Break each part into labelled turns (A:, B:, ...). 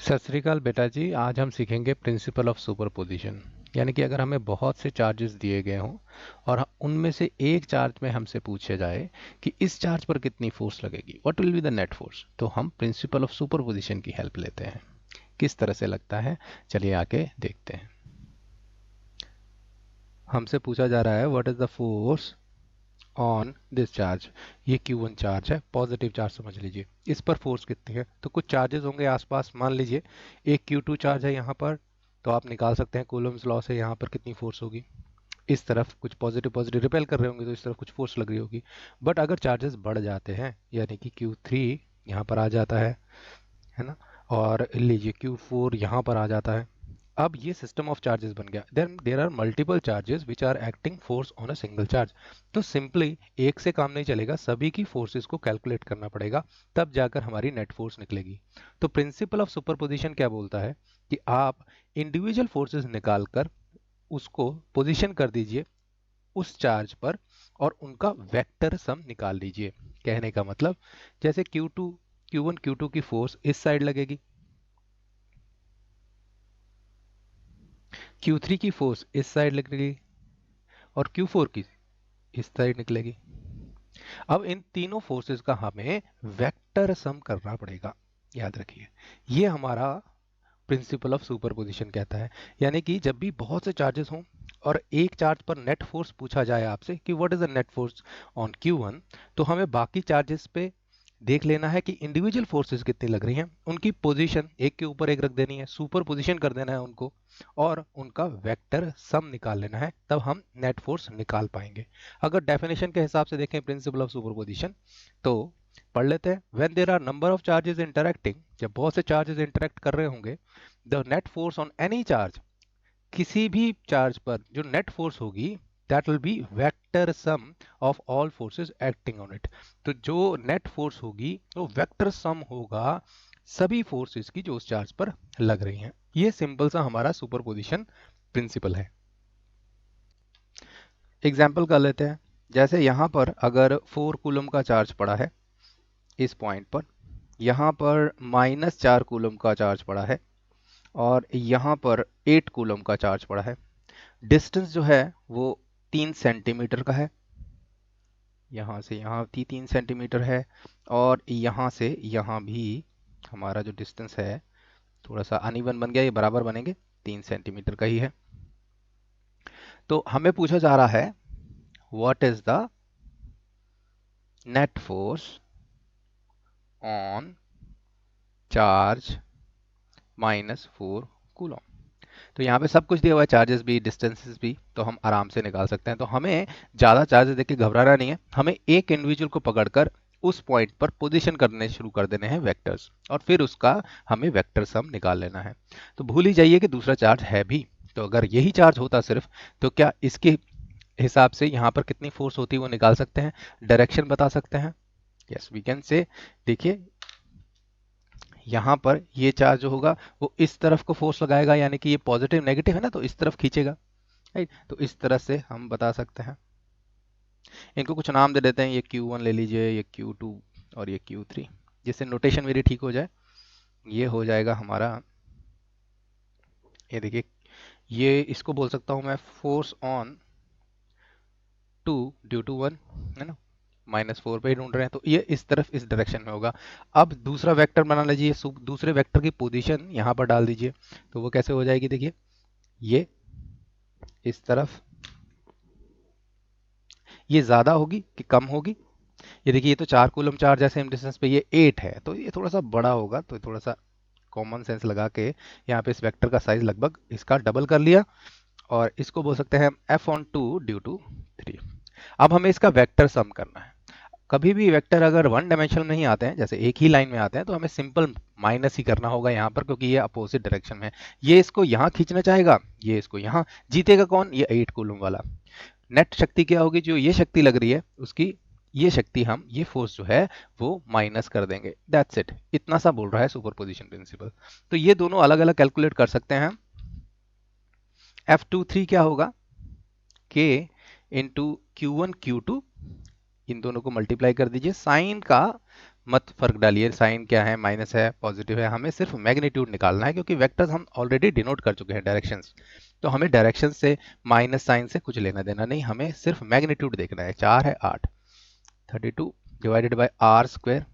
A: सत श्री अकाल बेटा जी। आज हम सीखेंगे प्रिंसिपल ऑफ सुपरपोजिशन। यानी कि अगर हमें बहुत से चार्जेस दिए गए हों और उनमें से एक चार्ज में हमसे पूछा जाए कि इस चार्ज पर कितनी फोर्स लगेगी, what will be the net force, तो हम प्रिंसिपल ऑफ सुपरपोजिशन की हेल्प लेते हैं। किस तरह से लगता है, चलिए आके देखते हैं। हमसे पूछा जा रहा है what is the force on this charge. ये Q1 चार्ज है, पॉजिटिव चार्ज समझ लीजिए। इस पर फोर्स कितनी है, तो कुछ चार्जेस होंगे आसपास। मान लीजिए एक Q2 चार्ज है यहाँ पर, तो आप निकाल सकते हैं कूलम्स लॉ से यहाँ पर कितनी फोर्स होगी। इस तरफ कुछ पॉजिटिव पॉजिटिव रिपेल कर रहे होंगे तो इस तरफ कुछ फोर्स लग रही होगी। बट अगर चार्जेस बढ़ जाते हैं, यानी कि Q3 यहाँ पर आ जाता है ना, और लीजिए Q4 यहाँ पर आ जाता है। अब ये सिस्टम ऑफ चार्जेस बन गया। Then there are multiple charges which are acting force on a single charge. तो सिंपली एक से काम नहीं चलेगा, सभी की फोर्सेस को कैलकुलेट करना पड़ेगा, तब जाकर हमारी नेट फोर्स निकलेगी। तो प्रिंसिपल ऑफ सुपरपोजिशन क्या बोलता है कि आप इंडिविजुअल फोर्सेस निकाल कर उसको पोजीशन कर दीजिए उस चार्ज पर और उनका वेक्टर सम निकाल लीजिए। कहने का मतलब, जैसे Q2 Q1 Q2 की फोर्स इस साइड लगेगी, Q3 की फोर्स इस साइड लगेगी और Q4 की इस साइड निकलेगी। अब इन तीनों फोर्सेस का हमें वेक्टर सम करना पड़ेगा। याद रखिए, ये हमारा प्रिंसिपल ऑफ सुपरपोजिशन कहता है। यानी कि जब भी बहुत से चार्जेस हों और एक चार्ज पर नेट फोर्स पूछा जाए आपसे कि what is the net force on Q1, तो हमें बाकी चार्जेस पे देख लेना है कि इंडिविजुअल फोर्सेस कितनी लग रही हैं, उनकी पोजीशन एक के ऊपर एक रख देनी है, सुपर पोजीशन कर देना है उनको, और उनका वेक्टर सम निकाल लेना है, तब हम नेट फोर्स निकाल पाएंगे। अगर डेफिनेशन के हिसाब से देखें प्रिंसिपल ऑफ सुपरपोजिशन, तो पढ़ लेते हैं। When there are number of charges interacting, जब बहुत से चार्जेस इंटरैक्ट कर रहे होंगे, the net force on any charge, किसी भी चार्ज पर जो नेट फोर्स होगी, that will be vector sum of all forces acting on it. तो जो नेट फोर्स होगी वो वेक्टर सम होगा सभी फोर्सेस की जो उस चार्ज पर लग रही हैं। ये सिंपल सा हमारा सुपरपोजिशन प्रिंसिपल है। एग्जाम्पल कर लेते हैं। जैसे यहाँ पर अगर 4 कूलम का चार्ज पड़ा है इस पॉइंट पर, यहाँ पर -4 कूलम का चार्ज पड़ा है और यहाँ पर 8 कूलम का चार्ज पड़ा है। डिस्टेंस जो है वो 3 सेंटीमीटर का है, यहाँ से यहाँ 3 सेंटीमीटर है, और यहाँ से यहाँ भी हमारा जो डिस्टेंस है थोड़ा सा अनइवन बन गया, ये बराबर बनेंगे, 3 सेंटीमीटर का ही है। तो हमें पूछा जा रहा है what is the net force on charge -4 coulomb. तो यहाँ पे सब कुछ दिया हुआ है, चार्जेस भी डिस्टेंसेस भी, तो हम आराम से निकाल सकते हैं। तो हमें ज़्यादा चार्जेस देख के घबराना नहीं है, हमें एक इंडिविजुअल को पकड़कर उस पॉइंट पर पोजीशन करने शुरू कर देने हैं वेक्टर्स, और फिर उसका हमें वेक्टर सम निकाल लेना है। तो भूल ही जाइए कि दूसरा चार्ज है भी। तो अगर यही चार्ज होता सिर्फ, तो क्या इसके हिसाब से यहाँ पर कितनी फोर्स होती है वो निकाल सकते हैं, डायरेक्शन बता सकते हैं। यस वी कैन से। देखिए यहाँ पर ये चार्ज जो होगा वो इस तरफ को फोर्स लगाएगा, यानी कि ये पॉजिटिव नेगेटिव है ना, तो इस तरफ खींचेगा, राइट। तो इस तरह से हम बता सकते हैं। इनको कुछ नाम दे देते हैं, ये Q1 ले लीजिए, ये Q2 और ये Q3, जिससे नोटेशन मेरी ठीक हो जाए। ये हो जाएगा हमारा, ये देखिए, ये इसको बोल सकता हूँ मैं फोर्स ऑन 2 ड्यू टू 1, है ना, -4 पे ही ढूंढ रहे हैं, तो ये इस तरफ इस डायरेक्शन में होगा। अब दूसरा वेक्टर बना लीजिए, दूसरे वेक्टर की पोजीशन यहाँ पर डाल दीजिए, तो वो कैसे हो जाएगी, देखिए ये इस तरफ, ये ज्यादा होगी कि कम होगी। ये देखिए, ये तो 4 कूलम चार्ज है सेम डिस्टेंस पे, ये 8 है, तो ये थोड़ा सा बड़ा होगा। तो थोड़ा सा कॉमन सेंस लगा के यहाँ पे इस वेक्टर का साइज लगभग इसका डबल कर लिया, और इसको बोल सकते हैं हम F/2 ड्यू टू 3। अब हमें इसका वेक्टर सम करना है। कभी भी वेक्टर अगर वन डायमेंशनल नहीं आते हैं, जैसे एक ही लाइन में आते हैं, तो हमें सिंपल माइनस ही करना होगा यहाँ पर, क्योंकि ये अपोजिट डायरेक्शन में है। ये इसको यहाँ खींचना चाहेगा, ये इसको यहाँ। जीतेगा कौन, ये 8 कूलम वाला। नेट शक्ति क्या होगी, जो ये शक्ति लग रही है उसकी ये शक्ति हम, ये फोर्स जो है वो माइनस कर देंगे। दैट्स इट, इतना सा बोल रहा है सुपरपोजिशन प्रिंसिपल। तो ये दोनों अलग अलग कैलकुलेट कर सकते हैं। F23 क्या होगा, K इंटू Q1 Q2, इन दोनों को मल्टीप्लाई कर दीजिए। साइन का मत फर्क डालिए, साइन क्या है, माइनस है, पॉजिटिव है, हमें सिर्फ मैग्नीट्यूड निकालना है, क्योंकि वेक्टर्स हम ऑलरेडी डिनोट कर चुके हैं डायरेक्शंस। तो हमें डायरेक्शन से माइनस साइन से कुछ लेना देना नहीं, हमें सिर्फ मैग्नीट्यूड देखना है। 4 है 8, 32 divided by R square.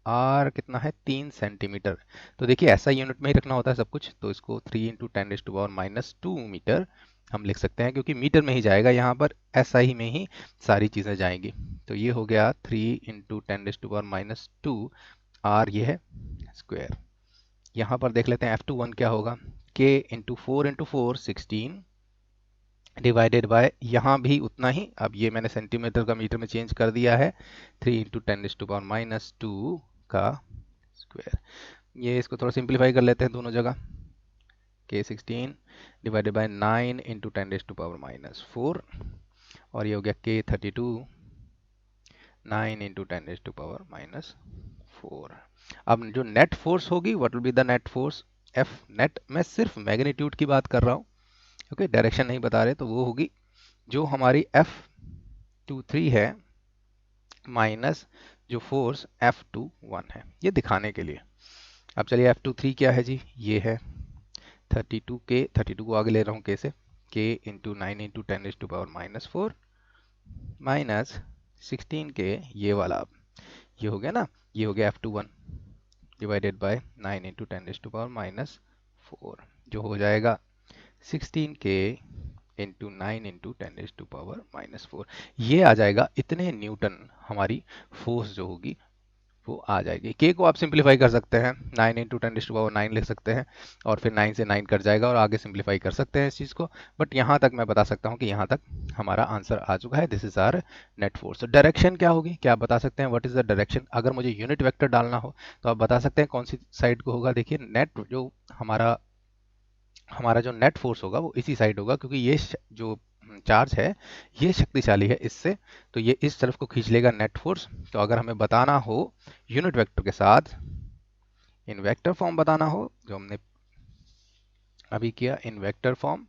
A: R कितना है, 3 सेंटीमीटर। तो देखिए ऐसा यूनिट में ही रखना होता है सब कुछ, तो इसको 3 इंटू 10⁻⁻2 मीटर हम लिख सकते हैं, क्योंकि मीटर में ही जाएगा यहाँ पर, ऐसा ही में ही सारी चीज़ें जाएंगी। तो ये हो गया 3 इंटू 10⁻⁻2, आर ये है स्क्वायर। यहाँ पर देख लेते हैं F21 क्या होगा, K इंटू 4 16 डिवाइडेड बाय, यहाँ भी उतना ही, अब ये मैंने सेंटीमीटर का मीटर में चेंज कर दिया है, 3 इंटू 10⁻⁻2 का स्क्वायर। ये इसको थोड़ा सिंप्लीफाई कर लेते हैं दोनों जगह, K16 डिवाइडेड बाय 9 इंटू 10⁻⁻4, और ये हो गया K32 9 इंटू 10⁻⁻4। अब जो नेट फोर्स होगी, what will be the net force, F net, मैं सिर्फ मैग्नीट्यूड की बात कर रहा हूँ, ओके, डायरेक्शन नहीं बता रहे, तो वो होगी जो हमारी F23 है माइनस जो फोर्स F21 है, ये दिखाने के लिए। अब चलिए F23 क्या है जी, ये है 32K, 32 को आगे ले रहा हूँ K से, K into 9 into 10⁻⁻4 minus 16K, ये वाला, अब ये हो गया ना, ये हो गया F21 डिवाइडेड बाय 9 इंटू 10⁻⁻4, जो हो जाएगा 16K इंटू 9 इंटू 10⁻⁻4। ये आ जाएगा, इतने न्यूटन हमारी फोर्स जो होगी वो आ जाएगी। के को आप सिंप्लीफाई कर सकते हैं, 9 इंटू 10⁻9 लिख सकते हैं, और फिर 9 से 9 कट जाएगा, और आगे सिंप्लीफाई कर सकते हैं इस चीज़ को। बट यहाँ तक मैं बता सकता हूँ कि यहाँ तक हमारा आंसर आ चुका है, this is our net force. Direction क्या होगी, क्या आप बता सकते हैं, व्हाट इज द डायरेक्शन? अगर मुझे यूनिट वेक्टर डालना हो तो आप बता सकते हैं कौन सी साइड को होगा। देखिए नेट जो हमारा हमारा जो नेट फोर्स होगा वो इसी साइड होगा, क्योंकि ये जो चार्ज है ये शक्तिशाली है इससे, तो ये इस तरफ को खींच लेगा नेट फोर्स। तो अगर हमें बताना हो यूनिट वेक्टर के साथ, इन वेक्टर फॉर्म बताना हो, जो हमने अभी किया in vector form,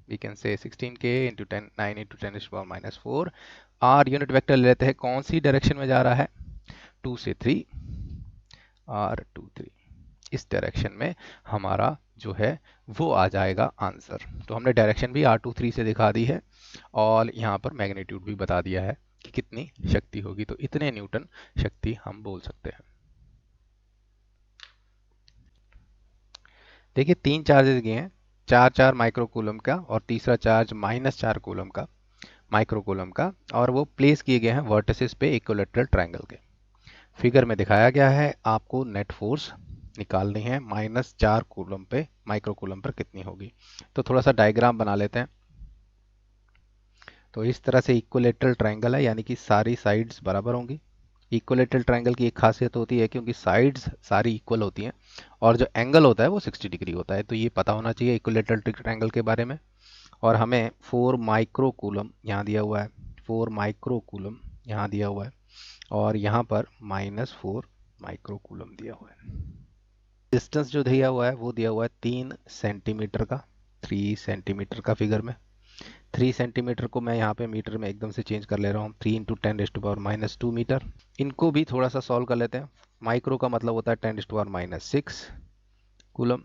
A: we can say 16K into 10 9 into 10⁻⁻4, R unit vector ले लेते हैं, कौन सी डायरेक्शन में जा रहा है, 2 से 3, R23, इस डायरेक्शन में हमारा जो है वो आ जाएगा आंसर। तो हमने डायरेक्शन भी R23 से दिखा दी है, और यहाँ पर मैग्नीट्यूड भी बता दिया है कि कितनी शक्ति होगी, तो इतने न्यूटन शक्ति हम बोल सकते हैं। देखिए 3 चार्जेस दिए हैं, 4 माइक्रोकूलम का, और तीसरा चार्ज -4 कूलम का, माइक्रोकूलम का, और वो प्लेस किए गए हैं वर्टिसेस पे इक्विलेटरल ट्रायंगल के। फिगर में दिखाया गया है, आपको नेट फोर्स निकालनी है, -4 कूलम पे माइक्रोकूलम पर कितनी होगी। तो थोड़ा सा डायग्राम बना लेते हैं। तो इस तरह से इक्विलेटरल ट्रायंगल है, यानी कि सारी साइड्स बराबर होंगी। इक्विलेटरल ट्रायंगल की एक खासियत होती है, क्योंकि साइड्स सारी इक्वल होती हैं, और जो एंगल होता है वो 60 डिग्री होता है। तो ये पता होना चाहिए इक्विलेटरल ट्रायंगल के बारे में। और हमें 4 माइक्रोकूलम यहाँ दिया हुआ है, 4 माइक्रोकूलम यहाँ दिया हुआ है, और यहाँ पर -4 माइक्रोकूलम दिया हुआ है। डिस्टेंस जो दिया हुआ है वो दिया हुआ है 3 सेंटीमीटर का, 3 सेंटीमीटर का फिगर में। 3 सेंटीमीटर को मैं यहाँ पे मीटर में एकदम से चेंज कर ले रहा हूँ, 3 इंटू 10⁻⁻2 मीटर। इनको भी थोड़ा सा सॉल्व कर लेते हैं। माइक्रो का मतलब होता है 10⁻6 कूलम,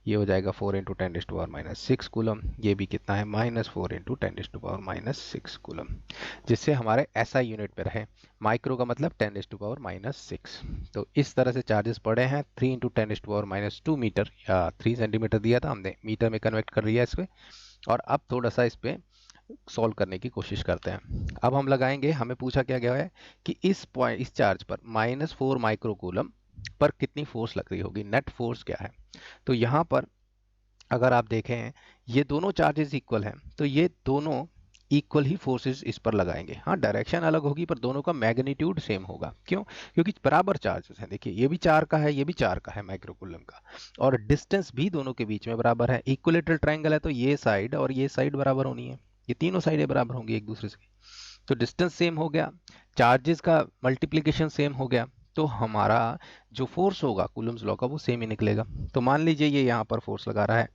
A: ये हो जाएगा 4 इंटू 10⁻6 कूलम, ये भी कितना है, -4 इंटू 10⁻6 कूलम, जिससे हमारे ऐसा यूनिट पे रहे। माइक्रो का मतलब 10⁻6। तो इस तरह से चार्जेस पड़े हैं, 3 इंटू 10⁻2 मीटर, या 3 सेंटीमीटर दिया था हमने, मीटर में कन्वर्ट कर दिया इसको। और अब थोड़ा सा इस पे सॉल्व करने की कोशिश करते हैं। अब हम लगाएंगे, हमें पूछा क्या गया है कि इस पॉइंट, इस चार्ज पर -4 माइक्रोकूलम पर कितनी फोर्स लग रही होगी, नेट फोर्स क्या है। तो यहाँ पर अगर आप देखें ये दोनों चार्जेस इक्वल हैं, तो ये दोनों इक्वल ही फोर्सेस इस पर लगाएंगे। हाँ डायरेक्शन अलग होगी, पर दोनों का मैग्नीट्यूड सेम होगा। क्यों? क्योंकि बराबर चार्जेस हैं। देखिए ये भी 4 का है, ये भी 4 का है माइक्रोकूलम का, और डिस्टेंस भी दोनों के बीच में बराबर है। इक्विलेटरल ट्रायंगल है, तो ये साइड और ये साइड बराबर होनी है, ये तीनों साइडें बराबर होंगी एक दूसरे से। तो डिस्टेंस सेम हो गया, चार्जेस का मल्टीप्लीकेशन सेम हो गया, तो हमारा जो फोर्स होगा कूलम्स लॉ का वो सेम ही निकलेगा। तो मान लीजिए ये यहाँ पर फोर्स लगा रहा है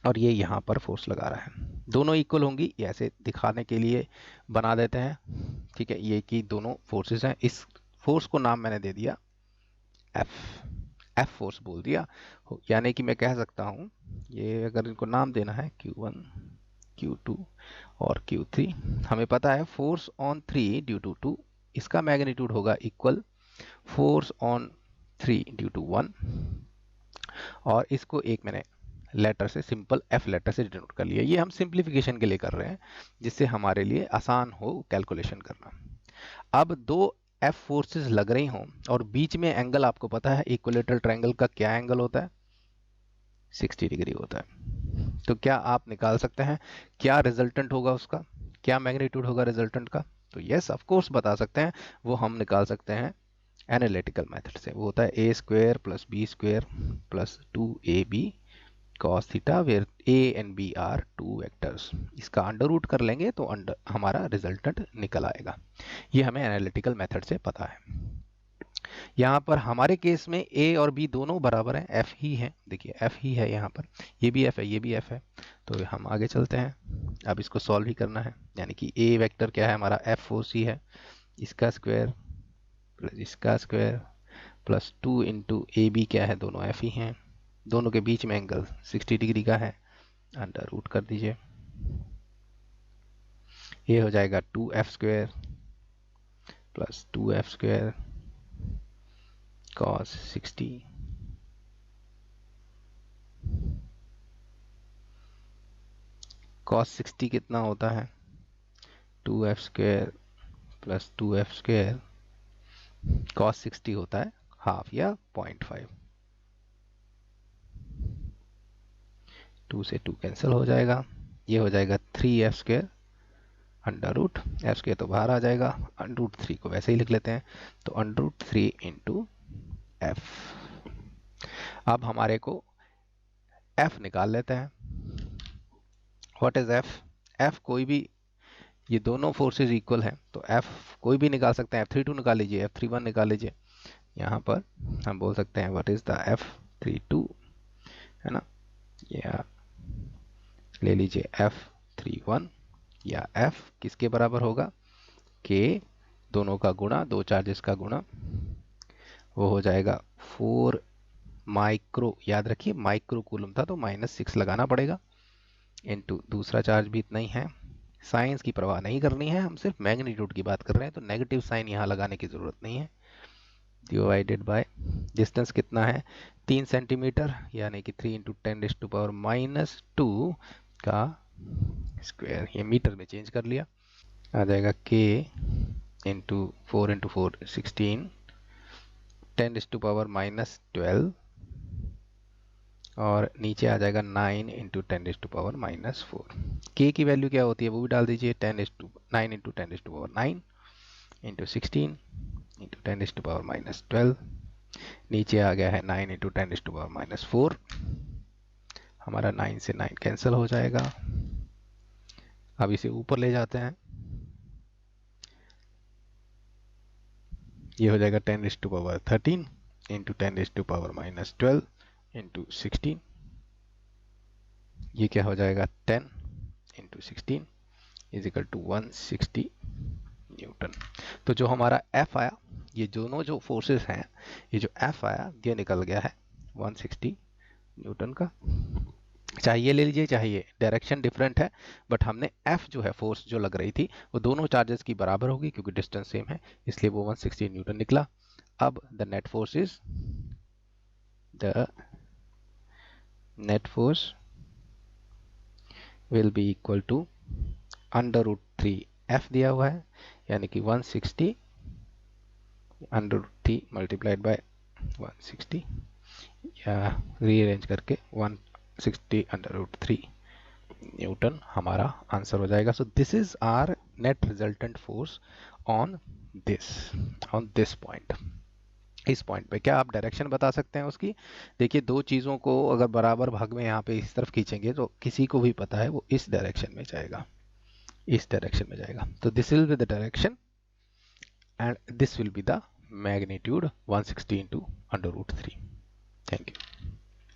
A: और ये यहाँ पर फोर्स लगा रहा है। दोनों इक्वल होंगी, ये ऐसे दिखाने के लिए बना देते हैं। ठीक है, ये कि दोनों फोर्सेस हैं। इस फोर्स को नाम मैंने दे दिया एफ फोर्स बोल दिया। यानी कि मैं कह सकता हूँ, ये अगर इनको नाम देना है Q1, Q2 और Q3, हमें पता है फोर्स ऑन 3 ड्यू टू 2, इसका मैग्नीट्यूड होगा equal force on 3 due to 1, और इसको एक मैंने लेटर से, सिंपल एफ लेटर से डिनोट कर लिया। ये हम सिंप्लीफिकेशन के लिए कर रहे हैं, जिससे हमारे लिए आसान हो कैलकुलेशन करना। अब दो एफ फोर्सेस लग रही हों और बीच में एंगल, आपको पता है इक्विलेटरल ट्रायंगल का क्या एंगल होता है, 60 डिग्री होता है। तो क्या आप निकाल सकते हैं क्या रिजल्टेंट होगा उसका, क्या मैग्नीट्यूड होगा रिजल्टेंट का? तो यस ऑफ कोर्स बता सकते हैं, वो हम निकाल सकते हैं एनालिटिकल मेथड से। वो होता है a square plus b square plus 2ab cos theta, where a and b are two vectors. इसका अंडर रूट कर लेंगे तो हमारा रिजल्टेंट निकल आएगा। ये हमें एनालिटिकल मेथड से पता है। यहाँ पर हमारे केस में a और b दोनों बराबर हैं, f ही है। देखिए f ही है यहाँ पर, ये भी f है, ये भी f है। तो हम आगे चलते हैं, अब इसको सॉल्व ही करना है। यानी कि a वेक्टर क्या है हमारा, f फोर्स ही है, इसका स्क्वायर प्लस इसका square plus 2 into A B क्या है, दोनों f ही हैं। दोनों के बीच में एंगल 60 डिग्री का है, अंडर रूट कर दीजिए। ये हो जाएगा 2f square plus 2f square cos 60 cos 60 कितना होता है, 2f square plus 2f square, cos 60 होता है हाफ या 0.5। 2 से 2 कैंसिल हो जाएगा, ये हो जाएगा 3f square under root, F square तो बाहर आ जाएगा, अंडर रूट 3 को वैसे ही लिख लेते हैं, तो अंडर रूट 3 इंटू एफ। अब हमारे को एफ निकाल लेते हैं। What is F? एफ कोई भी, ये दोनों फोर्सेस इक्वल हैं तो एफ कोई भी निकाल सकते हैं। F32 निकाल लीजिए, F31 निकाल लीजिए। यहाँ पर हम बोल सकते हैं व्हाट इज द F32, है ना, या ले लीजिए F31, या F किसके बराबर होगा, के दोनों का गुणा, दो चार्जेस का गुणा, वो हो जाएगा 4 माइक्रो, याद रखिए माइक्रो कूलम था तो -6 लगाना पड़ेगा, इनटू दूसरा चार्ज भी इतना ही है। साइंस की परवाह नहीं करनी है, हम सिर्फ मैग्नीट्यूड की बात कर रहे हैं, तो नेगेटिव साइन यहाँ लगाने की ज़रूरत नहीं है। डिवाइडेड बाय डिस्टेंस कितना है, 3 सेंटीमीटर, यानी कि 3 इंटू 10⁻⁻² का स्क्वायर, ये मीटर में चेंज कर लिया, आ जाएगा k इंटू 4 16, 10⁻⁻12, और नीचे आ जाएगा 9 इंटू 10⁻⁻4। k की वैल्यू क्या होती है वो भी डाल दीजिए, 9 इंटू 10⁻9 इंटू 16 इंटू 10⁻⁻12, नीचे आ गया है 9 इंटू 10⁻⁻4। हमारा 9 से 9 कैंसिल हो जाएगा। अब इसे ऊपर ले जाते हैं, ये हो जाएगा 10⁻13 इंटू 10⁻⁻12 इंटू 16, ये क्या हो जाएगा 10 into 16 is equal to 160 newton. तो जो हमारा F आया, ये दोनों जो फोर्सेस हैं, ये जो F आया ये निकल गया है 160 न्यूटन का। चाहिए ले लीजिए, चाहिए, डायरेक्शन डिफरेंट है, बट हमने F जो है फोर्स जो लग रही थी वो दोनों चार्जेस की बराबर होगी क्योंकि डिस्टेंस सेम है, इसलिए वो 160 न्यूटन निकला। अब the net force is, the net force will be equal to under root 3 F दिया हुआ है, यानी कि 160 अंडर रूट 3 मल्टीप्लाइड बाय 160, या रीअरेंज करके 160 अंडर रूट 3 न्यूटन हमारा आंसर हो जाएगा। So this is our net resultant force on this point. इस पॉइंट पे क्या आप डायरेक्शन बता सकते हैं उसकी? देखिए, दो चीज़ों को अगर बराबर भाग में यहाँ पे इस तरफ खींचेंगे तो किसी को भी पता है वो इस डायरेक्शन में जाएगा, इस डायरेक्शन में जाएगा। तो this will be the direction and this will be the magnitude 160 into under root 3। Thank you.